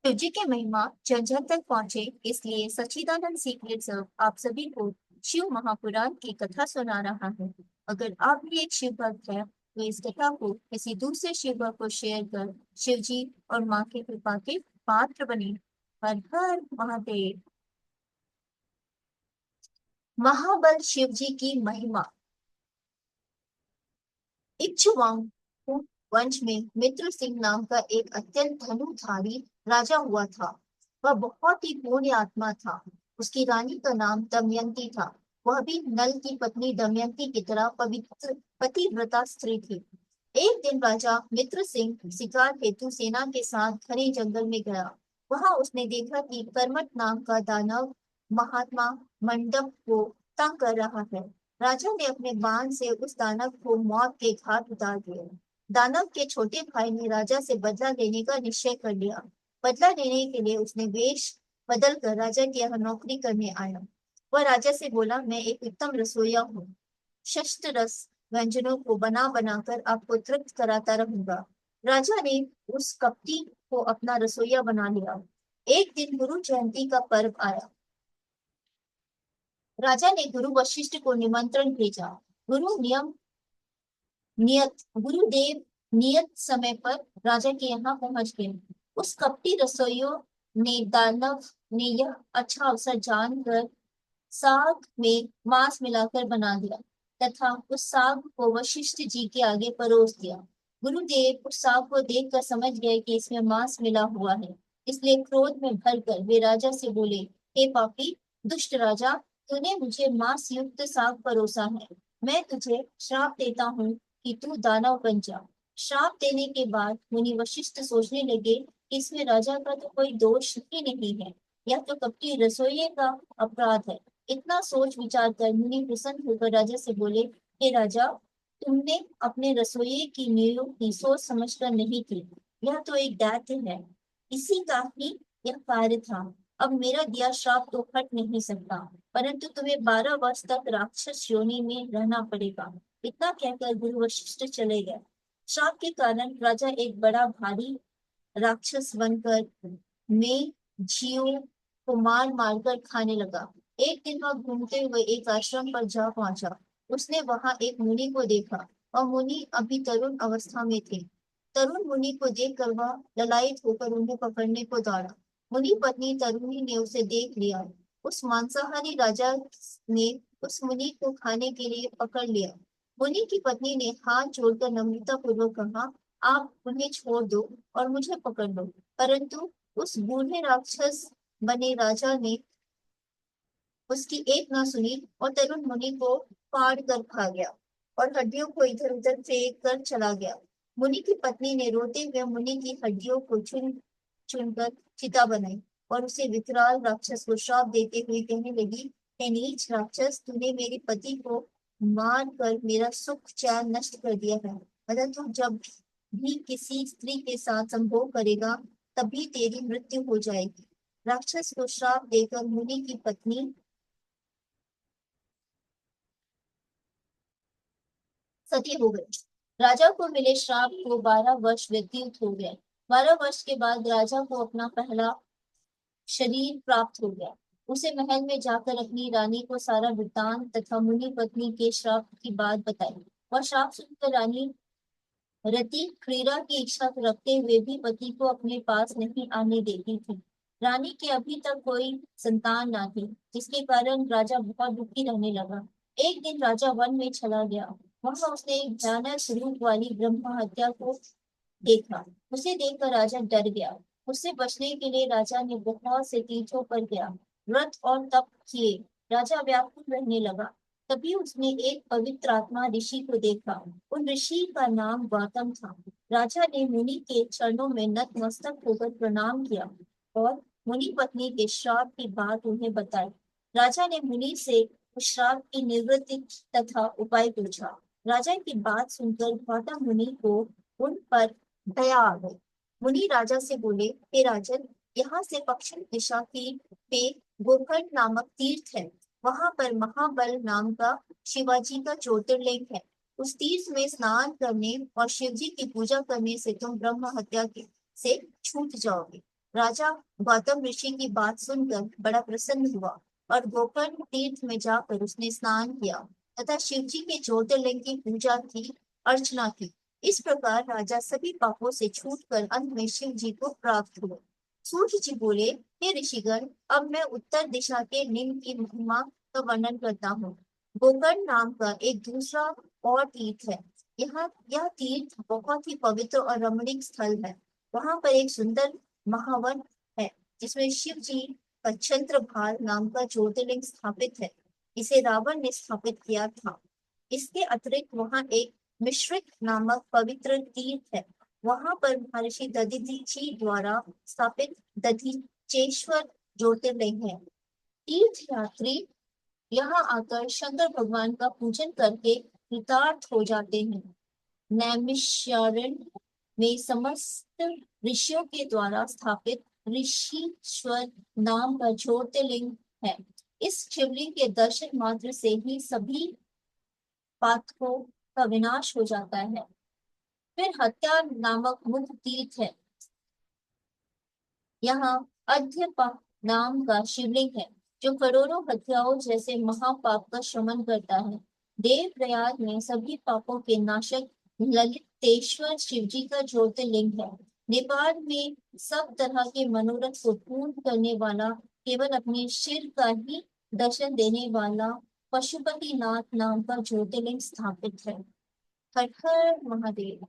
शिव जी की महिमा जन जन तक पहुंचे, इसलिए सच्चिदानंद सीक्रेट सर्व आप सभी को शिव महापुराण की कथा सुना रहा है। अगर आप भी एक शिव भक्त है तो इस कथा को किसी दूसरे शिव भक्त को शेयर कर शिव जी और माँ की कृपा के पात्र बने। हर हर महादेव। महाबल शिव जी की महिमा। इक्ष्वाकु वंश में मित्र सिंह नाम का एक अत्यंत धनुधारी राजा हुआ था। वह बहुत ही पुण्य आत्मा था। उसकी रानी का नाम दमयंती था। वह भी नल की पत्नी दमयंती की तरह पवित्र पतिव्रता स्त्री थी। एक दिन राजा मित्र सिंह शिकार हेतु सेना के साथ घने जंगल में गया। वहां उसने देखा कि कर्मठ नाम का दानव महात्मा मंडप को तंग कर रहा है। राजा ने अपने बाण से उस दानव को मौत के घाट उतार दिया। दानव के छोटे भाई ने राजा से बदला लेने का निश्चय कर लिया। बदला लेने के लिए उसने वेश बदल कर राजा के यहाँ नौकरी करने आया। वह राजा से बोला, मैं एक उत्तम रसोइया हूँ। शस्त्र रस व्यंजनों को बना बनाकर आपको तृप्त कराता रहूंगा। राजा ने उस कपटी को अपना रसोइया बना लिया। एक दिन गुरु जयंती का पर्व आया। राजा ने गुरु वशिष्ठ को निमंत्रण भेजा। गुरु नियम नियत गुरुदेव नियत समय पर राजा के यहाँ पहुंच गए। उस कपटी रसोइयों ने दानव ने यह अच्छा अवसर जानकर साग में मांस मिलाकर बना दिया तथा उस साग को वशिष्ठ जी के आगे परोस दिया। गुरुदेव उस साग को देखकर समझ गए कि इसमें मांस मिला हुआ है, इसलिए क्रोध में भरकर वे राजा से बोले, हे पापी दुष्ट राजा, तूने मुझे मांस युक्त साग परोसा है। मैं तुझे श्राप देता हूँ कि तू दानव बन जा। श्राप देने के बाद मुनि वशिष्ठ सोचने लगे कि इसमें राजा का तो कोई दोष ही नहीं है, यह तो कपटी रसोइये का अपराध है। इतना सोच विचार कर मुनि प्रसन्न होकर राजा से बोले, हे राजा, तुमने अपने रसोइये की नियुक्ति सोच समझकर नहीं की। यह तो एक दैत्य है, इसी का ही यह कार्य था। अब मेरा दिया श्राप तो हट नहीं सकता, परंतु तुम्हें 12 वर्ष तक राक्षस योनि में रहना पड़ेगा। इतना कहकर गुरु वशिष्ठ चले गए। श्राप के कारण राजा एक बड़ा भारी राक्षस बनकर में जीव को मार मारकर खाने लगा। एक दिन वह घूमते हुए एक आश्रम पर जा पहुंचा। उसने वहां एक मुनि को देखा। वह मुनि अभी तरुण अवस्था में थे। तरुण मुनि को देखकर वह ललायित होकर उन्हें पकड़ने को दौड़ा। मुनि पत्नी तरुणी ने उसे देख लिया। उस मांसाहारी राजा ने उस मुनि को खाने के लिए पकड़ लिया। मुनि की पत्नी ने हाथ जोड़कर नम्रता पूर्वक कहा, आप उन्हें छोड़ दो और मुझे पकड़ लो। परंतु उस बूढ़े राक्षस बने राजा ने उसकी एक न सुनी और तरुण मुनि को फाड़ कर खा गया और हड्डियों को इधर उधर फेंक कर चला गया। मुनि की पत्नी ने रोते हुए मुनि की हड्डियों को चुन चुनकर चिता बनाई और उसे विकराल राक्षस को श्राप देते हुए कहने लगी, हे नीच राक्षस, तूने मेरे पति को मार कर मेरा सुख चैन नष्ट कर दिया है। अतः तू जब भी किसी स्त्री के साथ संभोग करेगा तभी तेरी मृत्यु हो जाएगी। राक्षस को श्राप देकर मुनि की पत्नी सती हो गई। राजा को मिले श्राप को 12 वर्ष व्यतीत हो गए। 12 वर्ष के बाद राजा को अपना पहला शरीर प्राप्त हो गया। उसे महल में जाकर अपनी रानी को सारा वृत्तांत तथा मुनि पत्नी के श्राप की बात बताई। वह श्राप सुनकर रानी रति क्रीड़ा की इच्छा रखते हुए भी पति को अपने पास नहीं आने देती थी। रानी के अभी तक कोई संतान न थी, जिसके कारण राजा बहुत दुखी रहने लगा। एक दिन राजा वन में चला गया। वहां उसने एक भयानक रूप वाली ब्रह्म हत्या को देखा। उसे देखकर राजा डर गया। उससे बचने के लिए राजा ने बहुत से तीर्थों पर गया, व्रत और तप किए। राजा व्याकुल रहने लगा। तभी उसने एक पवित्र आत्मा ऋषि को देखा। उन ऋषि का नाम गौतम था। राजा ने मुनि के चरणों में नतमस्तक होकर प्रणाम किया और मुनि पत्नी के श्राप की बात उन्हें बताई। राजा ने मुनि से उस श्राप की निवृत्ति तथा उपाय पूछा। राजा की बात सुनकर गौतम मुनि को उन पर दया आ गई। मुनि राजा से बोले, हे राजन, यहाँ से पश्चिम दिशा की पे गोकर्ण नामक तीर्थ है। वहां पर महाबल नाम का शिवाजी का ज्योतिर्लिंग है। उस तीर्थ में स्नान करने और शिव जी की पूजा करने से तुम ब्रह्म हत्या के से छूट जाओगे। राजा गौतम ऋषि की बात सुनकर बड़ा प्रसन्न हुआ और गोकर्ण तीर्थ में जाकर उसने स्नान किया तथा शिव जी के ज्योतिर्लिंग की पूजा की, अर्चना की। इस प्रकार राजा सभी पापों से छूटकर अंत में शिव जी को प्राप्त हुए। सूर्य जी बोले, हे ऋषिगण, अब मैं उत्तर दिशा के लिंग की महिमा का वर्णन करता हूँ। गोकर्ण नाम का एक दूसरा और तीर्थ है। यह तीर्थ बहुत ही पवित्र और रमणीक स्थल है। वहां पर एक सुंदर महावन है जिसमें शिव जी का चंद्रभाल नाम का ज्योतिर्लिंग स्थापित है। इसे रावण ने स्थापित किया था। इसके अतिरिक्त वहां एक मिश्रिक नामक पवित्र तीर्थ है। वहां पर महर्षि दधीची द्वारा स्थापित दधीचेश्वर ज्योतिर्लिंग है। तीर्थ यात्री यहाँ आकर शंकर भगवान का पूजन करके कृतार्थ हो जाते हैं। नैमिषारण्य में समस्त ऋषियों के द्वारा स्थापित ऋषीश्वर नाम का ज्योतिर्लिंग है। इस शिवलिंग के दर्शन मात्र से ही सभी पातकों का विनाश हो जाता है। फिर हत्या नामक मुख्य तीर्थ है। यहाँ अध्यपा नाम का शिवलिंग है जो करोड़ों हत्याओं जैसे महापाप का शमन करता है। देवप्रयाग में सभी पापों के नाशक ललितेश्वर शिवजी का ज्योतिर्लिंग है। नेपाल में सब तरह के मनोरथ को पूर्ण करने वाला, केवल अपने सिर का ही दर्शन देने वाला पशुपति नाथ नाम का ज्योतिर्लिंग स्थापित है। हर हर महादेव।